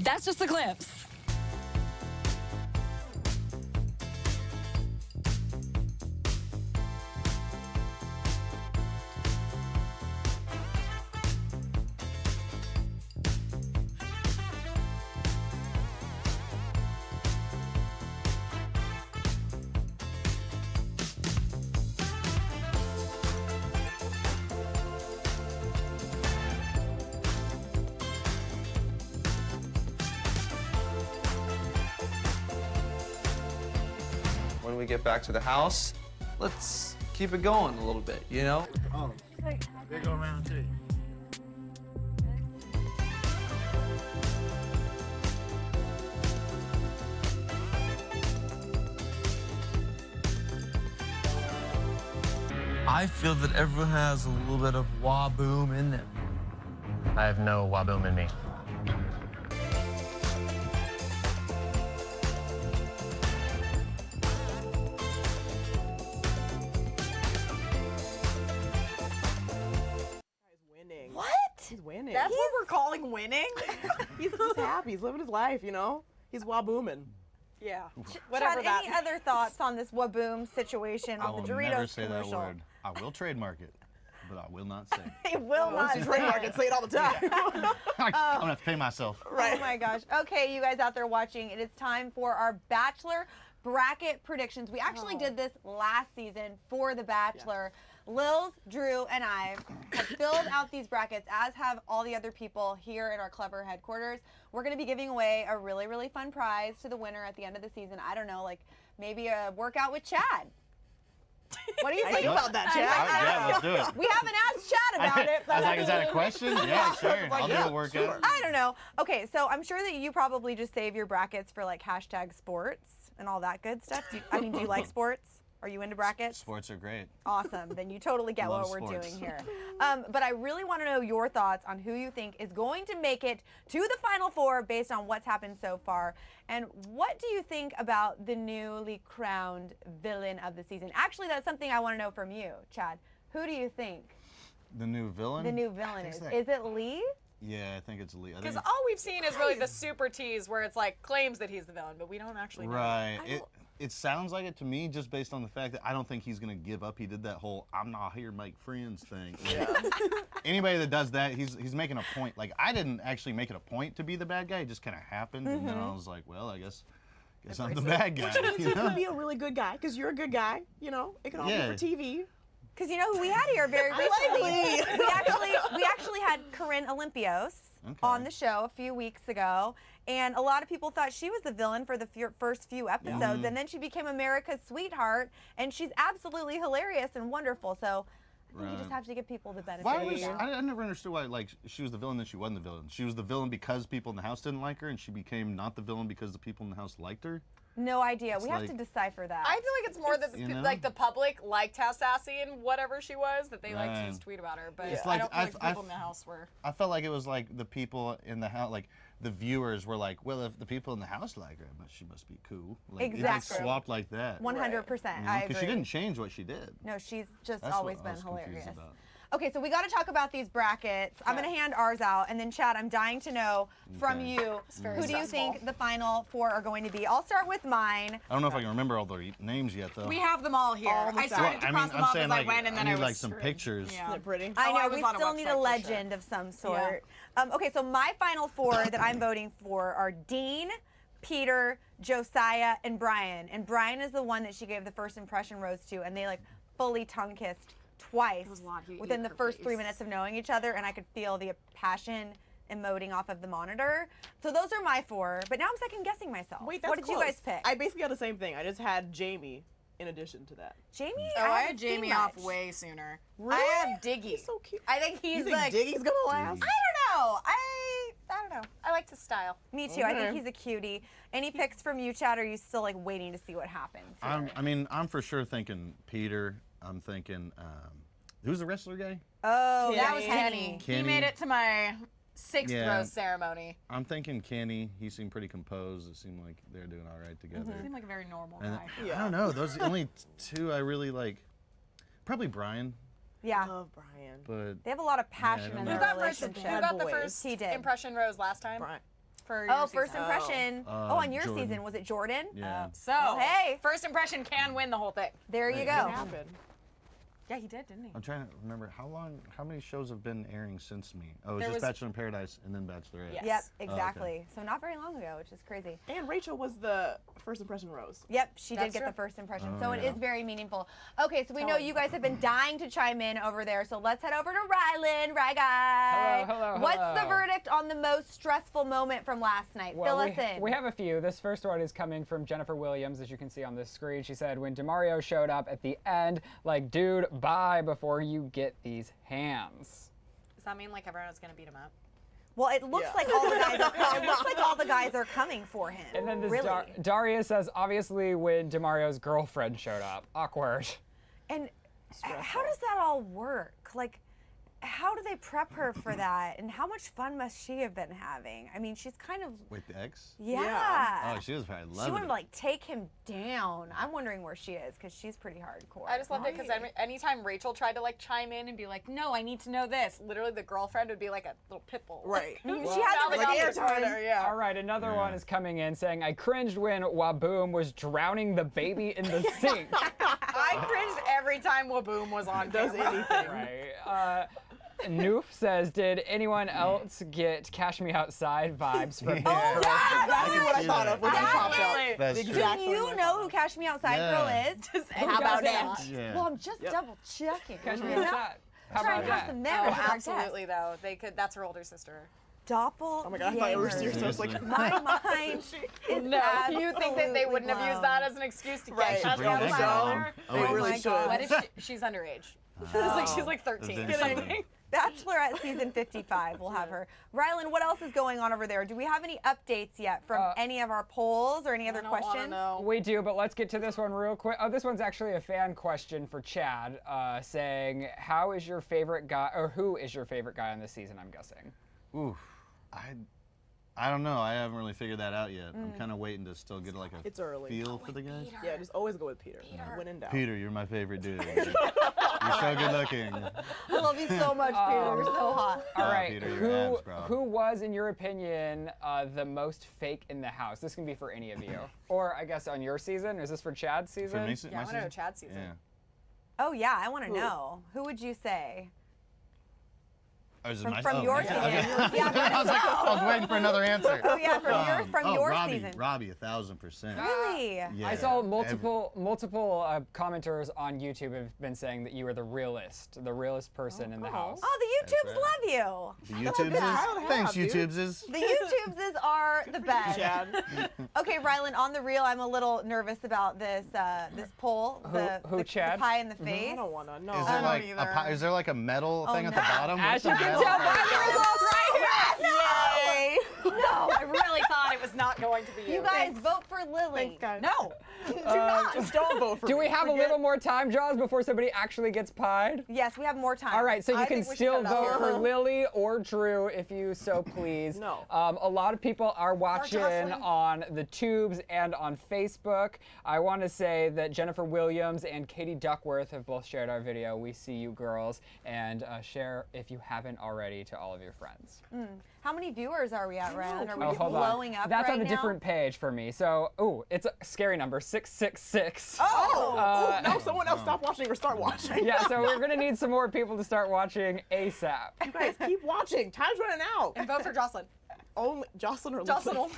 That's just a glimpse. When we get back to the house, let's keep it going a little bit, you know? Oh, they go around too. I feel that everyone has a little bit of Waboom in them. I have no Waboom in me. He's winning. What? He's winning. That's what we're calling winning? He's happy. He's living his life, you know? He's Wabooming. Yeah. Whatever Chad, that any other thoughts on this Waboom situation I on will the Doritos never say commercial? that word. I will trademark it, but I will not say it. He will not say Trademark it. it. Say it all the time. I'm gonna have to pay myself. Oh my gosh. Okay, you guys out there watching, it is time for our Bachelor bracket predictions. We actually did this last season for The Bachelor. Lils, Drew, and I have filled out these brackets, as have all the other people here in our Clevver headquarters. We're going to be giving away a really, really fun prize to the winner at the end of the season. I don't know, like maybe a workout with Chad. What do you think about that, Chad? Yeah, let's do it. We haven't asked Chad about it. I was like, is that a question? Yeah, sure. I'll do a workout. sure. I don't know. Okay, so I'm sure that you probably just save your brackets for like #sports and all that good stuff. Do you like sports? Are you into brackets? Sports are great. Awesome. Then you totally get Love what we're sports. doing here. But I really want to know your thoughts on who you think is going to make it to the Final Four based on what's happened so far. And what do you think about the newly crowned villain of the season? Actually, that's something I want to know from you, Chad. Who do you think The new villain? the new villain is? that- Is it Lee? Yeah, I think it's Lee. I Because think all we've seen is really the super tease where it's like claims that he's the villain, but we don't actually know. right. It sounds like it to me just based on the fact that I don't think he's going to give up. He did that whole I'm not here to make friends thing. Yeah. Anybody that does that, he's making a point. Like, I didn't actually make it a point to be the bad guy. It just kind of happened. And then I was like, well, I guess I'm the bad guy. Which means you he know? could be a really good guy, because you're a good guy, you know? It can all Yeah. be for TV. Because you know who we had here very I like recently? Lee. we actually had Corinne Olympios. on the show a few weeks ago, and a lot of people thought she was the villain for the first few episodes, and then she became America's sweetheart, and she's absolutely hilarious and wonderful. So I think you just have to give people the benefit. Why was I never understood why she was the villain and she wasn't the villain. She was the villain because people in the house didn't like her, and she became not the villain because the people in the house liked her. No idea. We have to decipher that. I feel like it's more that the public liked how sassy and whatever she was, that they liked to just tweet about her. But I don't feel like the people in the house were. I felt like it was like the people in the house, like the viewers were like, well, if the people in the house like her, she must be cool. Like, exactly. It swapped like that. 100%. I agree. Because she didn't change what she did. No, she's just That's always what been I was hilarious. confused about. Okay, so we got to talk about these brackets. I'm going to hand ours out, and then Chad, I'm dying to know from you, who do you think the final 4 are going to be? I'll start with mine. I don't know if I can remember all their names yet, though. We have them all here. I started to cross them off as I went, and then I was like some pictures. Isn't it pretty? I know, we still need a legend of some sort. Okay, so my final 4 that I'm voting for are Dean, Peter, Josiah, and Brian. And Brian is the one that she gave the first impression rose to, and they like fully tongue-kissed twice within the first 3 minutes of knowing each other, and I could feel the passion emoting off of the monitor. So those are my 4, but now I'm second guessing myself. Wait, that's what did you guys pick? I basically had the same thing. I just had Jamie in addition to that. Jamie? I had Jamie off way sooner. Really? I have Diggy. He's so cute. I think he's you think like Diggy's gonna last? I don't know. I don't know. I like his style. Me too. I think he's a cutie. Any picks from you, Chad? Or are you still like waiting to see what happens? I'm for sure thinking Peter. I'm thinking, who's the wrestler guy? Oh, that was Kenny. Kenny. He made it to my 6th rose ceremony. I'm thinking Kenny. He seemed pretty composed. It seemed like they're doing all right together. He seemed like a very normal And guy. I don't know. Those are the only 2 I really like. Probably Brian. Yeah. I love Brian. But they have a lot of passion in their relationship. Who got the first impression rose last time? Brian. For your first season. impression. on your Jordan. season. Was it Jordan? Yeah. So, hey. first impression can win the whole thing. There you It go. happened. Yeah, he did, didn't he? I'm trying to remember how many shows have been airing since me? Oh, it was There just was- Bachelor in Paradise and then Bachelorette. Yes. Yep, Oh, okay. exactly. So not very long ago, which is crazy. And Rachel was the first impression rose. Yep, she did That's get true. the first impression. Oh, So it yeah. is very meaningful. Okay, so we know you guys have been dying to chime in over there. So let's head over to Rylan. Rye guy. Hello. What's the verdict on the most stressful moment from last night? Fill us in. We have a few. This first one is coming from Jennifer Williams, as you can see on this screen. She said, when DeMario showed up at the end, like, dude, bye before you get these hands. Does that mean like everyone was gonna beat him up? Well, it looks like all the guys are. It looks like all the guys are coming for him. And then this really. Daria says, obviously, when DeMario's girlfriend showed up. Awkward. And how does that all work? Like, how do they prep her for that? And how much fun must she have been having? I mean, she's kind of. With the ex? Yeah. Oh, she was probably loving She wanted it. to like take him down. I'm wondering where she is because she's pretty hardcore. I just loved it because anytime Rachel tried to like chime in and be like, "No, I need to know this," literally the girlfriend would be like a little pit bull. Right. She had the Like, airtime. yeah. All right, another one is coming in saying, I cringed when Waboom was drowning the baby in the sink. I cringed every time Waboom was on Does camera. anything. Right. Noof says, did anyone else get Cash Me Outside vibes from Oh, yeah! Exactly what I thought of when she popped up. That's Do true. you know who Cash Me Outside Girl is? How about that? Yeah. Well, I'm just double checking. Cash Me You know? Outside? How Trying about to have that? some Oh, memory for our absolutely though. They could. That's her older sister. Doppel. Oh my god, I thought you were serious. I was like, My mind is No, you think that they wouldn't have used that as an excuse to Right. get Cash Bring Me that Outside guy on on. her? Oh, They wait. really my should. God. What if she's underage? She's like 13. That's interesting. Bachelorette season 55. We'll have her. Rylan, what else is going on over there? Do we have any updates yet from any of our polls or any other questions? We do, but let's get to this one real quick. Oh, this one's actually a fan question for Chad, saying, how is your favorite guy, or who is your favorite guy on this season, I'm guessing? Oof. I don't know. I haven't really figured that out yet. I'm kind of waiting to still get like a It's early. feel for the guys. Yeah, just always go with Peter. When in doubt. Peter, you're my favorite dude. You're so good looking. I love you so much, Peter. You're so hot. All right, Peter, your abs, bro. who was, in your opinion, the most fake in the house? This can be for any of you. Or I guess on your season. Is this for Chad's season? For me, Yeah, I want to know Chad's season. Yeah. Oh, yeah, I want to know. Who would you say? is it From, my, from oh, your okay. season. Okay. Yeah, I was waiting for another answer. Oh yeah, from your Robbie, season. Robbie, 1,000%. Really? Yeah. I saw multiple commenters on YouTube have been saying that you are the realest person in the house. Oh, the YouTubes love you. The YouTubeses? Thanks, YouTubeses. The YouTubeses are the best. Okay, Rylan, on the real, I'm a little nervous about this this poll. Who, the Chad? pie in the face. I don't want to know. Is there like a metal thing at the bottom? As What's you the can metal? tell by the results right here. Yay! No, I really thought it was not going to be you. You guys vote for Lily. Thanks, guys. No, do not. Just don't vote for Do me. we have a little more time, Jaws, before somebody actually gets pied? Yes, we have more time. All right, so you I can think we should still cut it off vote for here. Lily or Drew if you so please. No. A lot of people are watching Jocelyn. on the tubes and on Facebook. I want to say that Jennifer Williams and Katie Duckworth have both shared our video. We see you girls, and share if you haven't already to all of your friends. How many viewers are we at, Rylan? Are we Oh, just hold blowing on. up That's right on a now? different page for me. So, it's a scary number, 666. Oh, no, someone else stop watching or start watching. Yeah, so we're gonna need some more people to start watching ASAP. You guys keep watching. Time's running out. And vote for Jocelyn. Only Jocelyn or Jocelyn Lily? only.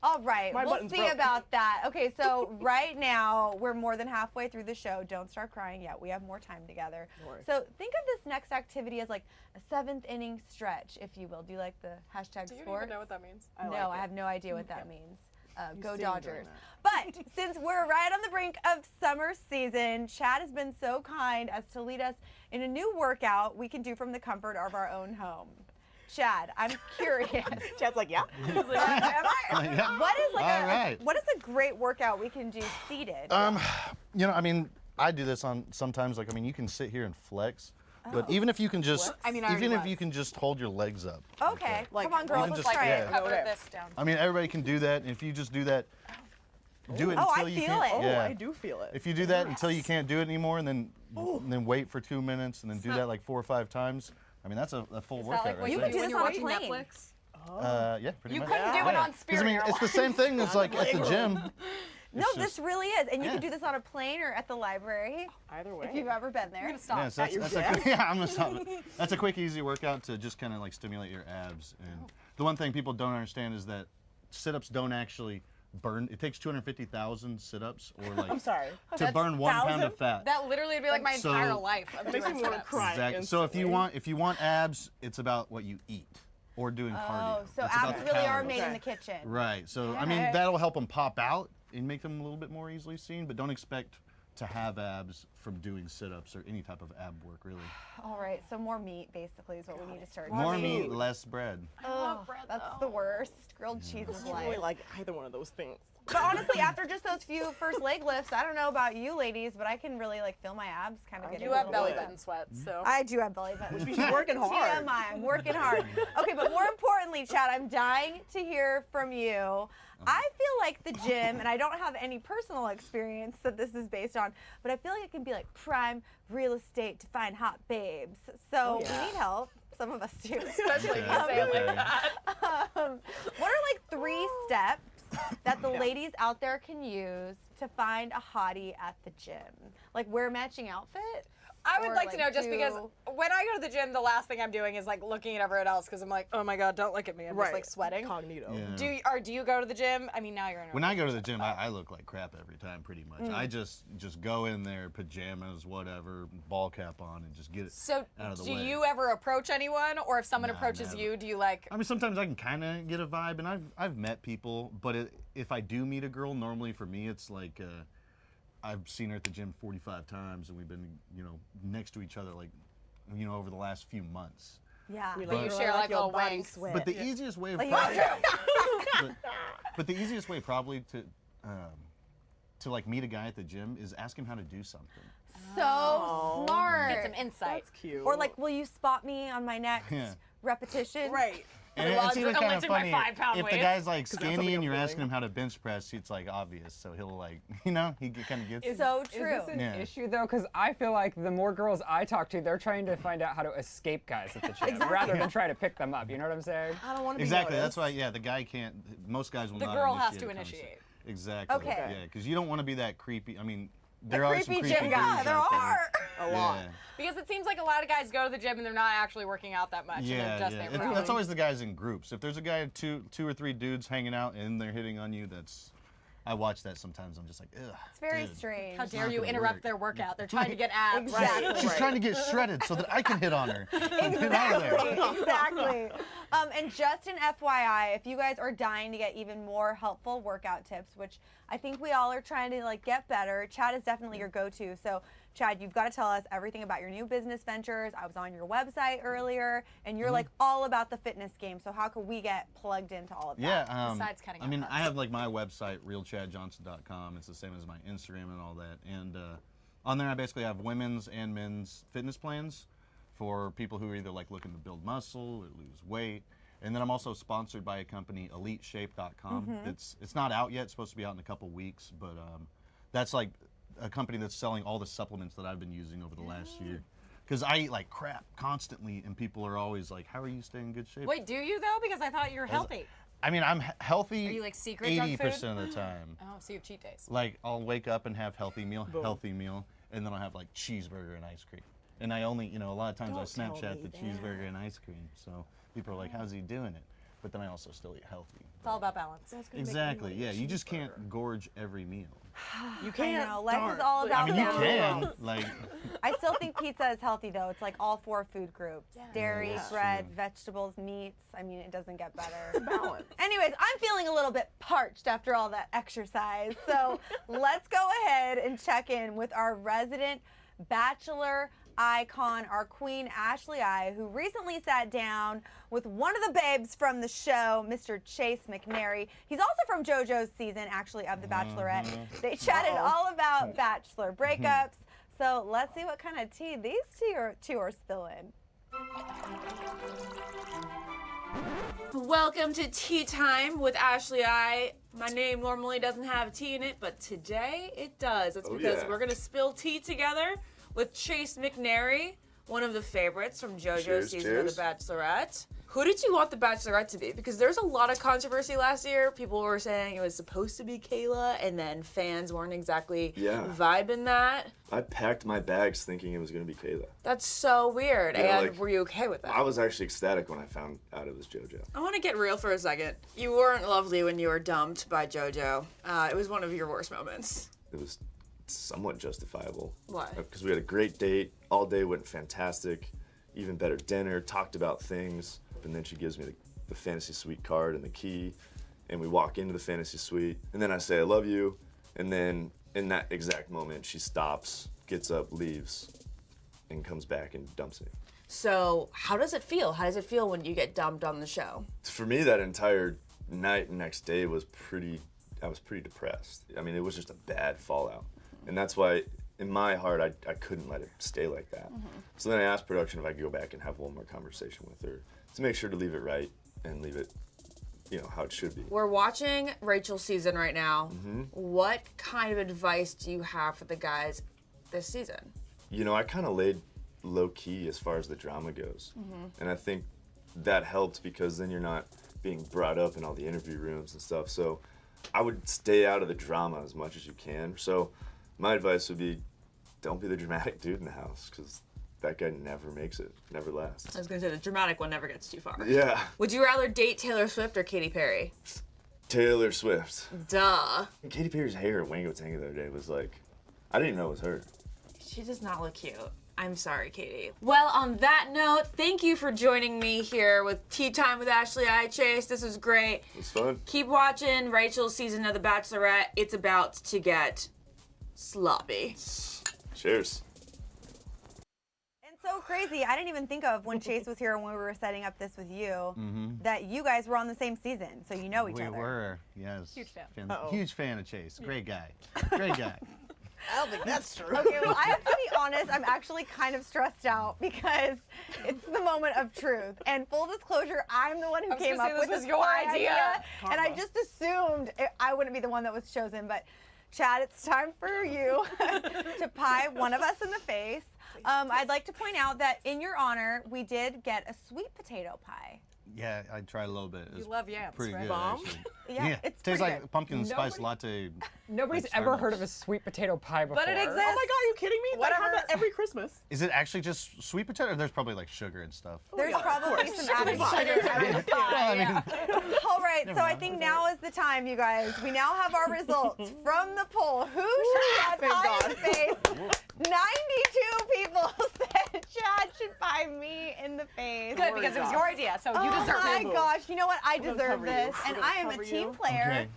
All right, My we'll button's see broke. about that. Okay, so right now we're more than halfway through the show. Don't start crying yet. We have more time together. So think of this next activity as like a 7th inning stretch, if you will. Do you like the hashtag Do you sports? even know what that means? No, I have no idea what that means. Go seem to Dodgers. enjoy But since we're right on the brink of summer season, Chad has been so kind as to lead us in a new workout we can do from the comfort of our own home. Chad, I'm curious. Chad's like, yeah. Am I? Yeah. What is like All right. what is a great workout we can do seated? You know, I mean, I do this on sometimes. Like, I mean, you can sit here and flex, but even if you can just, I mean, I even if already you can just hold your legs up. Okay, Like, come on, girls, even let's just- try yeah. it. Cover Okay. this down. I mean, everybody can do that. And if you just do that, do it Oh, until I you feel can't. it. Oh, Yeah. I do feel it. If you do that until you can't do it anymore, and then wait for 2 minutes, and then do that like 4 or 5 times. I mean, that's a full Is workout that like what right You there. could do when this you're on a watching plane. Netflix? Yeah, pretty You much. couldn't do it on 'Cause, Spirit I mean, it's the same thing as like at the gym. No, It's this just- really is. And you yeah. can do this on a plane or at the library Either way. if you've ever been there. I'm gonna stop. Yeah, so At your that's desk? yeah, I'm gonna stop it. That's a quick, easy workout to just kind of like stimulate your abs. And the one thing people don't understand is that sit-ups don't actually burn. It takes 250,000 sit-ups or like I'm sorry. to burn 1 pound of fat. That literally would be like my So- entire life of It makes doing me want to sit-ups. cry. Exactly. So if instantly. you want abs, it's about what you eat or doing cardio. Oh, so It's about abs the really are calories. made in the kitchen. Right. So I mean that'll help them pop out and make them a little bit more easily seen, but don't expect to have abs from doing sit-ups or any type of ab work really. All right, so more meat basically is what we need to start More doing. meat, less bread. Oh, that's the worst. Grilled cheese is I don't really life. like either one of those things. But honestly, after just those few first leg lifts, I don't know about you ladies, but I can really like feel my abs kind of get You have belly button sweats, so. I do have belly button. Which means you're working hard. TMI, I'm working hard. Okay, but more importantly, Chad, I'm dying to hear from you. I feel like the gym, and I don't have any personal experience that this is based on, but I feel like it can be like prime real estate to find hot babes. So we need help. Some of us do. Especially if you say it like that. What are like 3 steps that the ladies out there can use to find a hottie at the gym? Like wear matching outfit? I would Or, like to know just because do- when I go to the gym, the last thing I'm doing is like looking at everyone else because I'm like, oh my god, don't look at me. I'm just like sweating. Incognito. Yeah. Do you go to the gym? I mean, now you're in. When I go to the gym, I look like crap every time, pretty much. I just go in there, pajamas, whatever, ball cap on, and just get it So out of the do way. you ever approach anyone, or if someone Nah, approaches never. you, do you like? I mean, sometimes I can kind of get a vibe, and I've met people, but if I do meet a girl, normally for me it's like I've seen her at the gym 45 times, and we've been next to each other like over the last few months. Yeah. But you share like little wanks. But the easiest way, but the easiest way probably to like meet a guy at the gym is ask him how to do something. So smart. Get some insight. That's cute. Or like, will you spot me on my next Yeah. repetition? Right. And Well, it's even I'm kind of lifting my funny 5-pound if the weight. guy's like 'Cause that's skinny something and you're I'm asking feeling. him how to bench press, it's like obvious. So he'll like, he kind of gets. It's so Is true. this an Yeah. issue though? Because I feel like the more girls I talk to, they're trying to find out how to escape guys at the gym rather than try to pick them up. You know what I'm saying? I don't want to be Exactly. noticed. That's why. Yeah, the guy can't. Most guys will The not. girl has initiate to a conversation. initiate. Exactly. Okay. Yeah, because you don't want to be that creepy. I mean, there are some creepy creepy gym dudes guys. There out there. are. A lot. Yeah. Because it seems like a lot of guys go to the gym and they're not actually working out that much. And Yeah, they're just yeah. there. That's always the guys in groups. If there's a guy and two or three dudes hanging out and they're hitting on you, I watch that sometimes. I'm just like, ugh. It's very dude. strange. How dare not you gonna interrupt work. their workout? They're trying to get abs. Exactly. She's trying to get shredded so that I can hit on her. Get out of there. Exactly. And just an FYI, if you guys are dying to get even more helpful workout tips, which I think we all are trying to get better, Chad is definitely your go-to. So Chad, you've got to tell us everything about your new business ventures. I was on your website earlier, and you're all about the fitness game. So how can we get plugged into all of that? Yeah. Besides cutting I mean, out I have my website, realchadjohnson.com. It's the same as my Instagram and all that. And on there, I basically have women's and men's fitness plans for people who are either looking to build muscle or lose weight. And then I'm also sponsored by a company, EliteShape.com. It's not out yet. It's supposed to be out in a couple weeks, but that's a company that's selling all the supplements that I've been using over the last year. Because I eat like crap constantly, and people are always like, "How are you staying in good shape?" Wait, do you though? Because I thought you were healthy. I mean, I'm healthy. Are you secret junk 80% of the time. Oh, so you have cheat days. I'll wake up and have healthy meal, and then I'll have cheeseburger and ice cream. And I only, a lot of times I Snapchat the cheeseburger and ice cream. So people are like, "How's he doing it?" But then I also still eat healthy. It's all about balance. Exactly. Yeah, you just can't gorge every meal. You can't. I know. Life is all about I mean, you balance. can. I still think pizza is healthy though. It's all 4 food groups: dairy, bread, vegetables, meats. I mean, it doesn't get better. Balance. Anyways, I'm feeling a little bit parched after all that exercise. So let's go ahead and check in with our resident Bachelor icon, our queen, Ashley I, who recently sat down with one of the babes from the show, Mr. Chase McNary. He's also from JoJo's season, actually, of The Bachelorette. They chatted all about Bachelor breakups. So let's see what kind of tea these two are spilling. Welcome to Tea Time with Ashley I. My name normally doesn't have tea in it, but today it does. That's because we're gonna spill tea together with Chase McNary, one of the favorites from JoJo's season of The Bachelorette. Who did you want The Bachelorette to be? Because there's a lot of controversy last year. People were saying it was supposed to be Kayla, and then fans weren't exactly vibing that. I packed my bags thinking it was going to be Kayla. That's so weird. Yeah, and were you okay with that? I was actually ecstatic when I found out it was JoJo. I want to get real for a second. You weren't lovely when you were dumped by JoJo. It was one of your worst moments. It was somewhat justifiable. Why? Because we had a great date. All day went fantastic. Even better dinner, talked about things. And then she gives me the fantasy suite card and the key. And we walk into the fantasy suite. And then I say, "I love you." And then in that exact moment, she stops, gets up, leaves, and comes back and dumps me. So how does it feel? How does it feel when you get dumped on the show? For me, that entire night and next day was I was pretty depressed. I mean, it was just a bad fallout. And that's why, in my heart, I couldn't let it stay like that. So then I asked production if I could go back and have one more conversation with her to make sure to leave it right and leave it, how it should be. We're watching Rachel's season right now. What kind of advice do you have for the guys this season? I kind of laid low key as far as the drama goes. And I think that helped because then you're not being brought up in all the interview rooms and stuff. So I would stay out of the drama as much as you can. So my advice would be, don't be the dramatic dude in the house, because that guy never makes it, never lasts. I was gonna say the dramatic one never gets too far. Yeah. Would you rather date Taylor Swift or Katy Perry? Taylor Swift. Duh. Katy Perry's hair at Wango Tango the other day was I didn't even know it was her. She does not look cute. I'm sorry, Katie. Well, on that note, thank you for joining me here with Tea Time with Ashley I. Chase. This was great. It was fun. Keep watching Rachel's season of The Bachelorette. It's about to get sloppy. Cheers. And so crazy, I didn't even think of when Chase was here and when we were setting up this with you, that you guys were on the same season, so you know each other. We were, yes. Huge fan. Huge fan of Chase. Great guy. Great guy. I don't think that's true. Okay, well, I have to be honest, I'm actually kind of stressed out because it's the moment of truth. And full disclosure, I'm the one who came up with this your pie idea. and I just assumed I wouldn't be the one that was chosen. But Chad, it's time for you to pie one of us in the face. I'd like to point out that in your honor, we did get a sweet potato pie. Yeah, I tried a little bit. You love yams, pretty right? good, Bomb? actually. Yeah, it tastes like pumpkin spice latte. Nobody's like ever Starbucks. heard of a sweet potato pie before. But it exists. Oh my God, are you kidding me? Whatever. I have that every Christmas. Is it actually just sweet potato, or there's probably like sugar and stuff? There's probably some added sugar. All right, so I think now is the time, you guys. We now have our results from the poll. Who should Chad pie in the face? 92 people said Chad should pie me in the face. Good, because it was your idea, so you deserve it. Oh my gosh, you know what? I gonna deserve cover you. this, I'm and gonna I am a cover team you. player.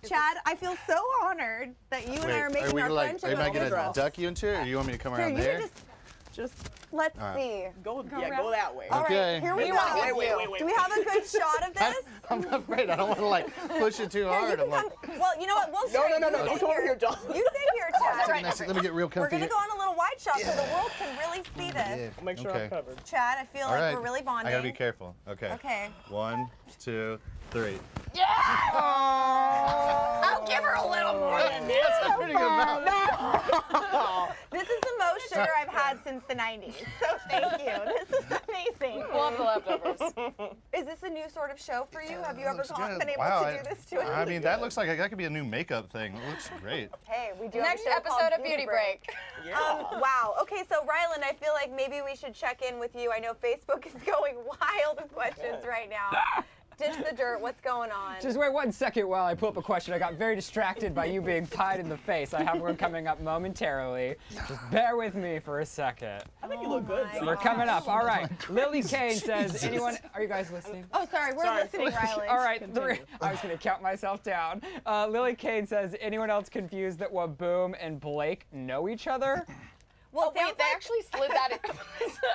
Chad, I feel so honored that you and I are making our friendship am I a little gonna bit. duck you into it, or do you want me to come Here, around you there? Just let's All right. see. go around. go that way. All right, Okay. here we We go. want to Wait. Do we have a good shot of this? I'm afraid I don't want to like push it too Here, hard. you I'm can like, come. Well, you know what? We'll No, share. no, You don't sit come over here, John. You sit here, Chad. let me get real comfy. We're gonna go on a little wide shot so the world can really see this. Yeah. I'll make sure Okay. I'm covered. Chad, I feel All like right. we're really bonding. I gotta be careful. Okay. Okay. 1, 2, 3. I'll give her a little more than this. That's a pretty good amount. This is the most sugar I've had since the 90s. So thank you. This is amazing. We'll have the leftovers. Is this a new sort of show for you? Have you ever Looks good. been able Wow, to do this to I mean, that looks like that could be a new makeup thing. It looks great. Hey, we do Next have a show called episode of Beauty Break. Wow. Okay, so Ryland, I feel like maybe we should check in with you. I know Facebook is going wild with questions right now. Dish the dirt. What's going on? Just wait 1 second while I pull up a question. I got very distracted by you being pied in the face. I have one coming up momentarily. Just bear with me for a second. I think you look good. We're coming up. All right. Lily Kane says, anyone, are you guys listening? Oh, sorry. We're listening, Ryland. All right, 3. I was going to count myself down. Lily Kane says, anyone else confused that Waboom and Blake know each other? Well, Wait, they actually slid that in.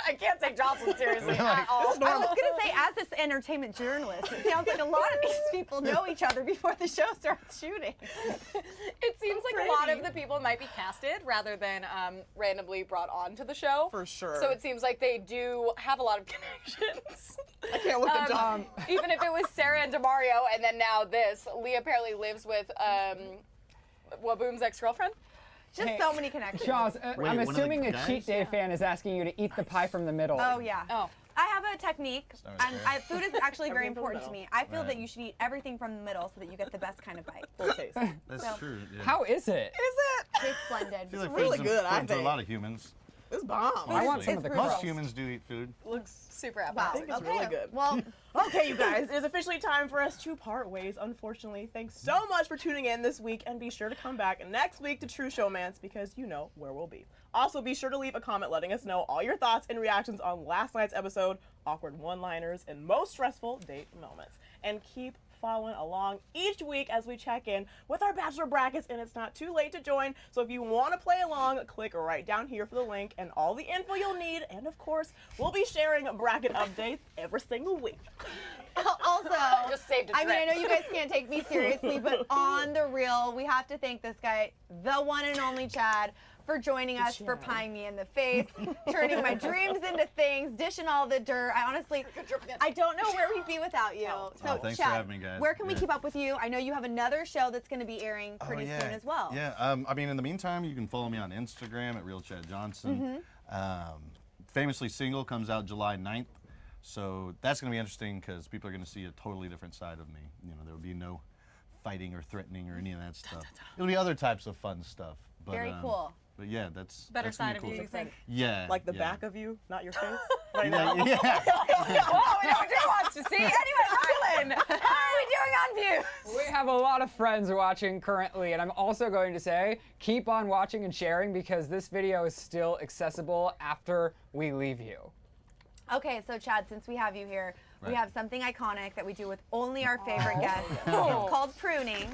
I can't take Jocelyn seriously at all. I was going to say, as this entertainment journalist, it sounds like a lot of these people know each other before the show starts shooting. It seems like a lot of the people might be casted rather than randomly brought onto the show. For sure. So it seems like they do have a lot of connections. I can't look at John. Even if it was Sarah and Demario, and then now this, Leah apparently lives with Waboom's ex-girlfriend. Just so many connections. Jaws, I'm one of the assuming a guys? cheat day fan is asking you to eat the pie from the middle. Oh, yeah. Oh. I have a technique, and food is actually very Everything from the important to me. I feel that you should eat everything from the middle so that you get the best kind of bite. Full taste. That's So- true. Yeah. How is it? It's splendid. I feel like really food's good, I important to a think. lot of humans. It's bomb. I want some of the It's Most crust. humans do eat food. Looks super Wow. appetizing. think it's really good. Well, Okay, you guys, it is officially time for us to part ways, unfortunately. Thanks so much for tuning in this week, and be sure to come back next week to True Showmance because you know where we'll be. Also, be sure to leave a comment letting us know all your thoughts and reactions on last night's episode, awkward one-liners, and most stressful date moments. And keep following along each week as we check in with our Bachelor brackets, and it's not too late to join. So if you want to play along, click right down here for the link and all the info you'll need. And of course, we'll be sharing bracket updates every single week. also, Just saved a I mean, I trip. know you guys can't take me seriously, but on the real, we have to thank this guy, the one and only Chad, for joining us, for pieing me in the face, turning my dreams into things, dishing all the dirt. I honestly, I don't know where we'd be without you. So, thanks for Chad, having me, guys. where can we Yeah. keep up with you? I know you have another show that's going to be airing pretty soon as well. Yeah, I mean, in the meantime, you can follow me on Instagram at Real Chad Johnson. Famously Single comes out July 9th. So that's going to be interesting because people are going to see a totally different side of me. You know, there will be no fighting or threatening or any of that stuff. It'll be other types of fun stuff. But, Very cool. But yeah, that's Better that's gonna side be of you, cool. you think? Yeah. Like the yeah. back of you, not your face. Right now. Yeah. Oh, we know what Joe wants to see. Anyway, Ryland, how are we doing on views? We have a lot of friends watching currently, and I'm also going to say, keep on watching and sharing because this video is still accessible after we leave you. Okay, so Chad, since we have you here, we Right. have something iconic that we do with only our favorite guests. It's called pruning,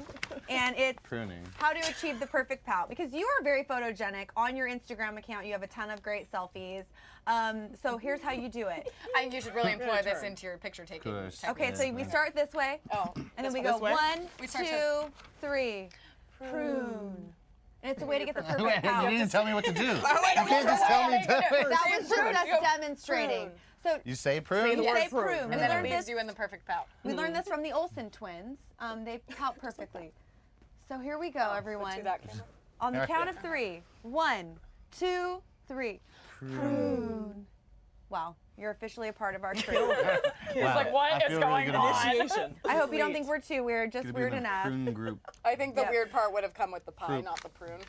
and it's Pruning. how to achieve the perfect pout. Because you are very photogenic. On your Instagram account, you have a ton of great selfies. So here's how you do it. I think you should really employ this into your picture taking. Course. technique. Okay, so we start this way, Oh, and then we this go way? 1, We start 2, 3, prune. And it's a way to get the perfect Wait, pout. you didn't tell me what to do. You can't just tell me to. That was just us demonstrating. So You say Say prune? the you word say prune. prune. And We then it learned leaves this. you in the perfect pout. We learned this from the Olsen twins. They pout perfectly. So here we go, everyone. To that camera. On the count of 3. 1, 2, 3. Prune. Wow. You're officially a part of our crew. He's like, what is going on? Initiation. I hope you don't think we're too weird, just weird enough. Prune group. I think the weird part would have come with the pie, not the prune.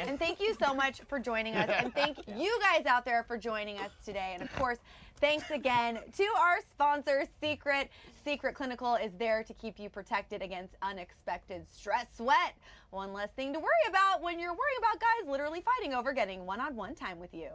And thank you so much for joining us. And thank you guys out there for joining us today. And of course, thanks again to our sponsor, Secret. Secret Clinical is there to keep you protected against unexpected stress, sweat. One less thing to worry about when you're worrying about guys literally fighting over getting one-on-one time with you.